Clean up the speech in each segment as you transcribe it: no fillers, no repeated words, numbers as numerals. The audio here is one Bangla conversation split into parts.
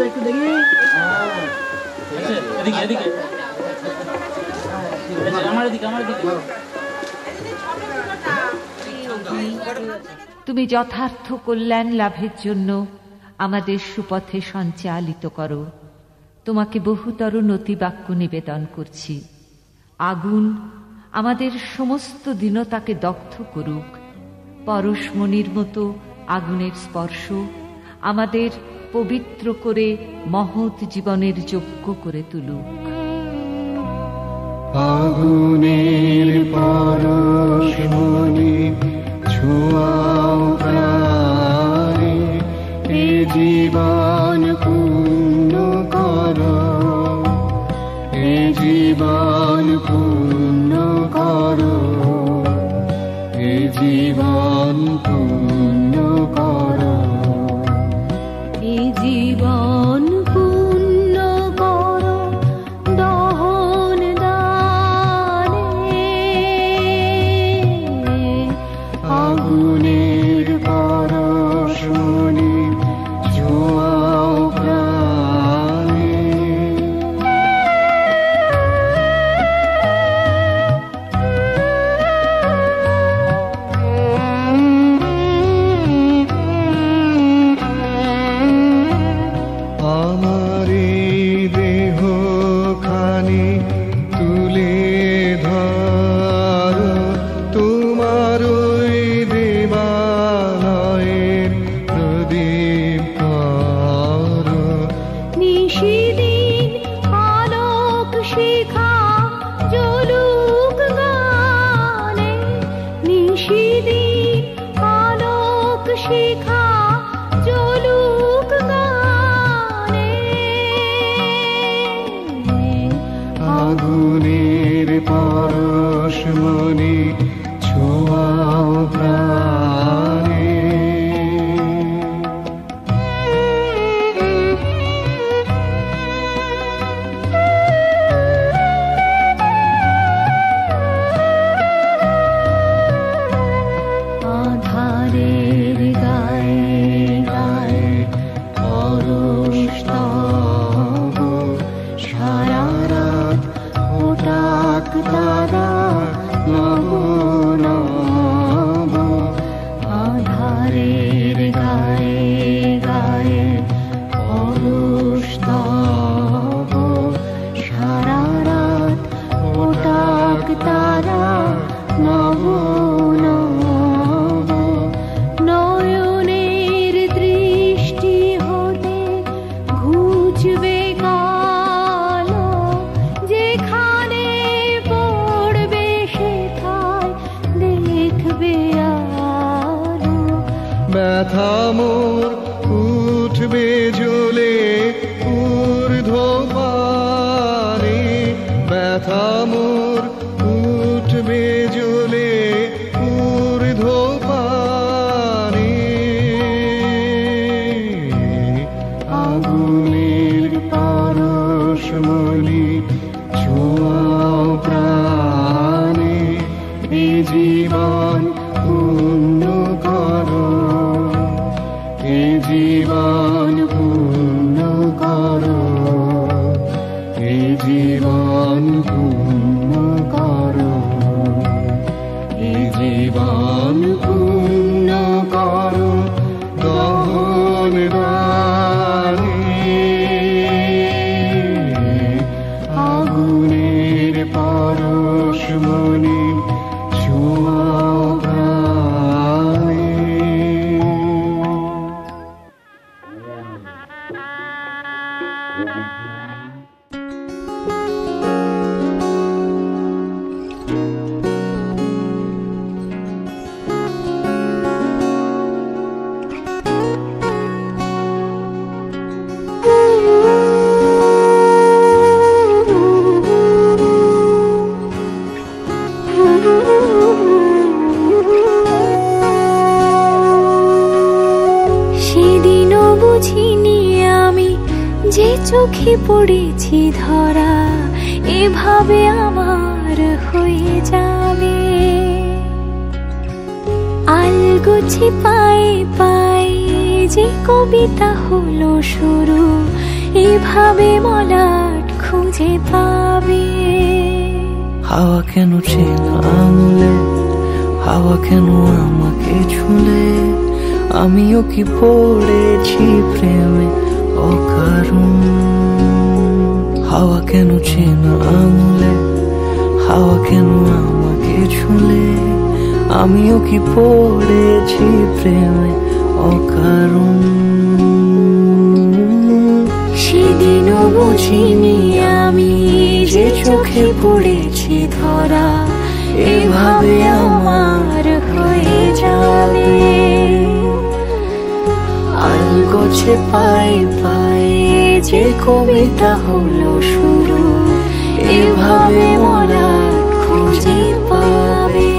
একটু দেখি। তুমি যথার্থ কল্যাণ লাভের জন্য আমাদের সুপথে সঞ্চালিত করো। তোমাকে বহুতর নতিবাক্য নিবেদন করছি। আগুন আমাদের সমস্ত দীনতাকে দগ্ধ করুক। পরশমণির মতো আগুনের স্পর্শ আমাদের পবিত্র করে মহৎ জীবনের যোগ্য করে তুলুক। আগুনের পরশমণি ছোঁয়াও প্রাণে, এ জীবন পূর্ণ করো, এ জীবন পূর্ণ করো, এ জীবন পূর্ণ করো, এ জীবন পূর্ণ করো দহন দানে। আগুনের পরশমণি ছোঁয়াও প্রাণে। আমার এই দেহ খানি তুলে ধরো, তোমার ওই দেবালয়ের প্রদীপ করো। নিশিদিন আলোক শিখা জ্বলুক গানে, নিশিদিন আলোক শিখা জ্বলুক গানে। আগুনের পরশমণি ছোঁয়াও প্রাণে। আধারের গায়ে গায়ে পরশ তব, সারা রাত ওটাক তারা নব নব। আধারের গায়ে গায়ে পরশ তব, সারা রাত ওটাক তারা নব নব। নয়নের দৃষ্টি হতে ঘুচবে কালো, যেখানে পড়বে সেথায় দেখবে আলো। ব্যথা মোর উঠবে জ্বলে ঊর্ধ্বপানে, ব্যথা মোর উঠবে জ্বলে ঊর্ধ্বপানে। আগুনের পরশমণি ছোঁয়াও প্রাণে, এ জীবন পূর্ণ করো, এ জীবন পূর্ণ করো, এ জীবন পূর্ণ করো, এ জীবন পূর্ণ করো দহন দানে। আগুনের পরশমণি ছোঁয়াও প্রাণে। সেদিনও বুঝিনি আমি যে চোখে পড়েছি ধরা, এভাবে আমার হয়ে যাবে। আলগোছে পায়ে পায়ে যে কবিতা হলো শুরু, এভাবে মলাট খুঁজে পাবে। হাওয়া কেন চেনা আঙুলে, হাওয়া কেন আমাকে ছুলে, আমিও কি পড়েছি প্রেমে অকারণ। হাওয়া কেন চেনা আঙুলে, হাওয়া কেন আমাকে ছুলে, আমিও কি পড়েছি প্রেমে অকারণ। সেদিনও বুঝিনি আমি যে চোখে পড়েছি ধরা, এভাবে আমার হয়ে যাবে। আলগোছে পায়ে পায়ে যে কবিতা হলো শুরু, এভাবে মলাট খুঁজে পাবে।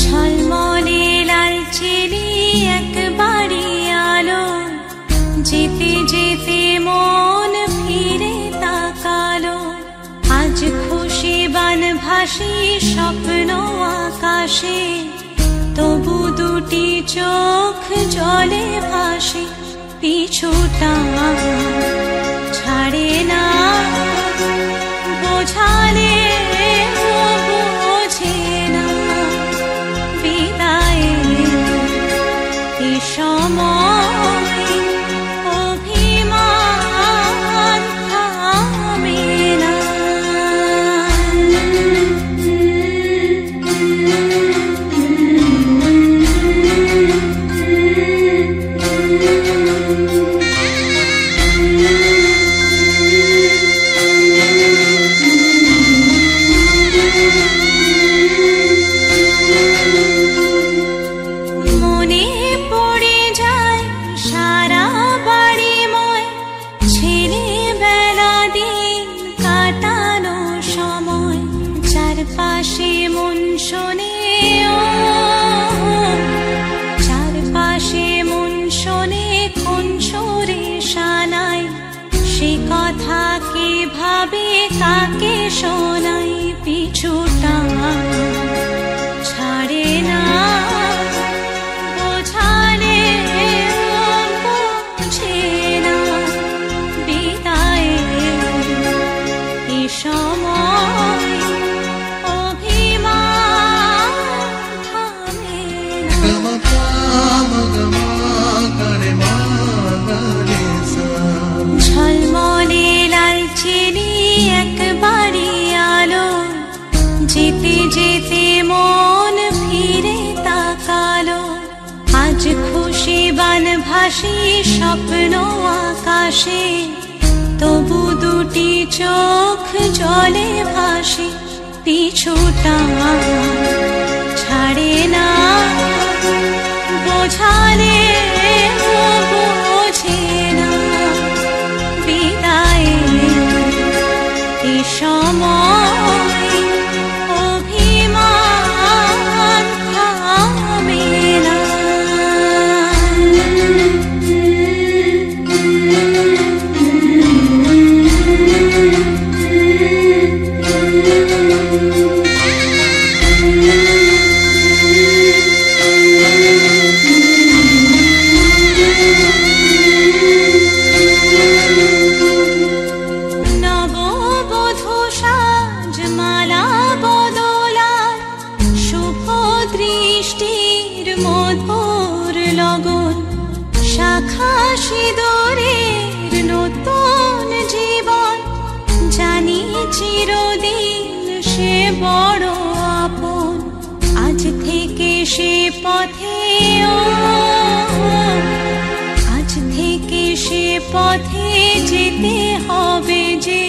ঝলমলে লালচেরি একবারই আলো, যেতে যেতে মন ফিরে তাকালো। আজ খুশি বানভাসি স্বপ্ন আকাশে, তবু দুটি চোখ জলে ভাসে। পিছুটা ছাড়ে না, বোঝালে বোঝে না। বিদায়ে এ সময় অভিমান থামে না। চারপাশে মন শোনে, চারপাশে মন শোনে কোন সুরে শানাই। সে কথা কে ভাবে কাকে শোনাই। পিছুটা ছাড়ে না, বোঝালে বোঝে না। বিদায়ে এ সময় ঝলমলে লালচেরি একবারই আলো, যেতে যেতে মন ফিরে তাকালো। আজ খুশি বানভাসি স্বপ্ন আকাশে, তবু দুটি চোখ জলে ভাসে। পিছুটা ছাড়ে না, বোঝালে বোঝে না। বিদায়ে এ সময় অভিমান থামে না। শাখা সিঁদুরের নতুন জীবন, জানি চিরদিন সে বড় আপন। আজ থেকে সে পথে, আজ থেকে সে পথে যেতে হবে যে।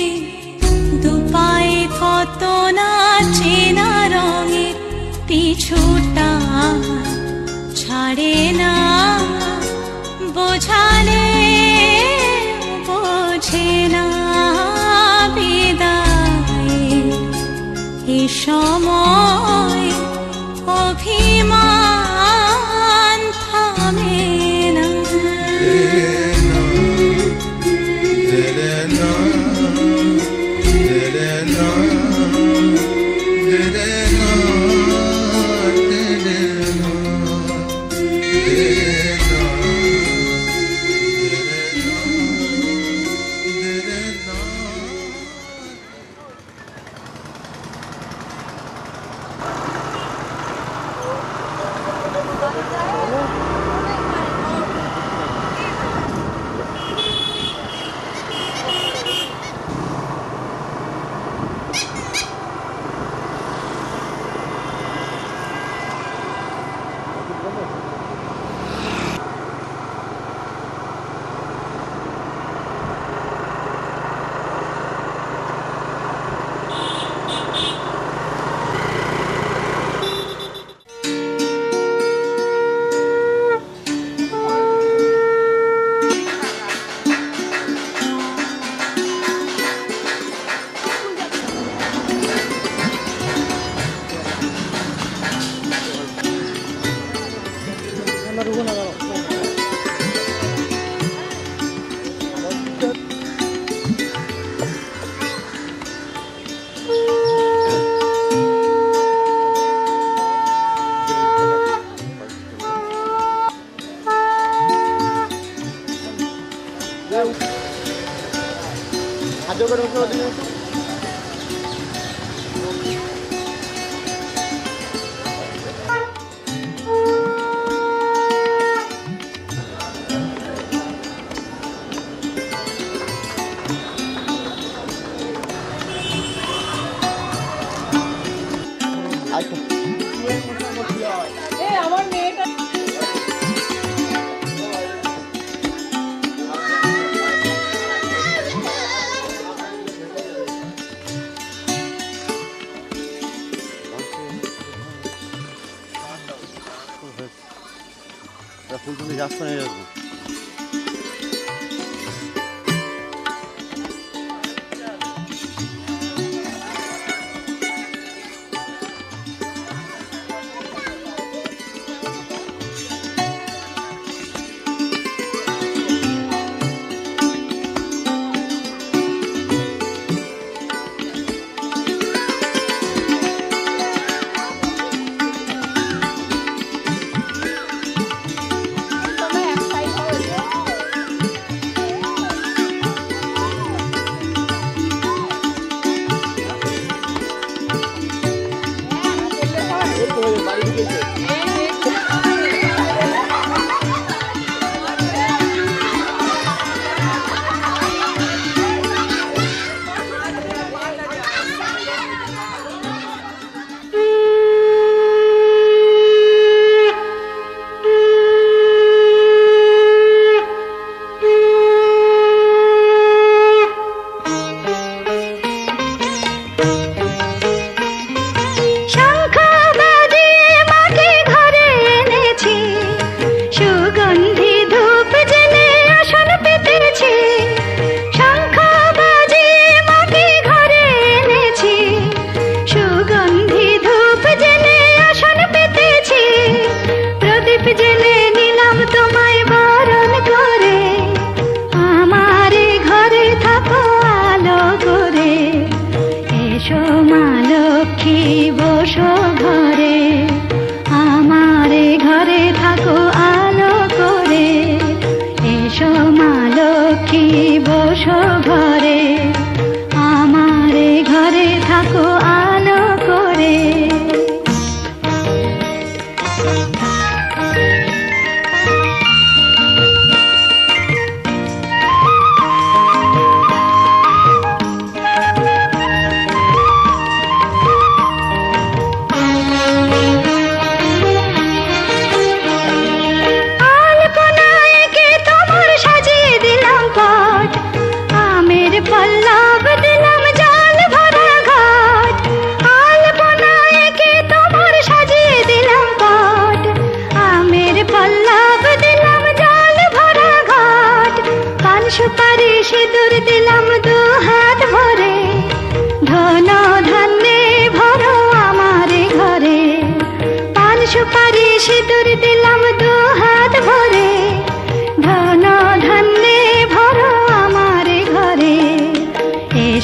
দুপায়ে কত না চেনা রঙের, পিছুটা ছাড়ে না, বোঝালে বোঝে না। বিদায়ে এ সময় অভিমান থামে না। হাতে করে আমার মেয়েটা ফুলটুলি যাচ্ছে না এরকম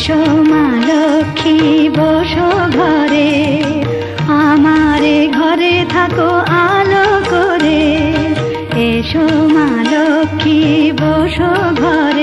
এসো মা লক্ষ্মী বসো ঘরে, আমারে ঘরে থাকো আলো করে। এসো মা লক্ষ্মী বসো ঘরে।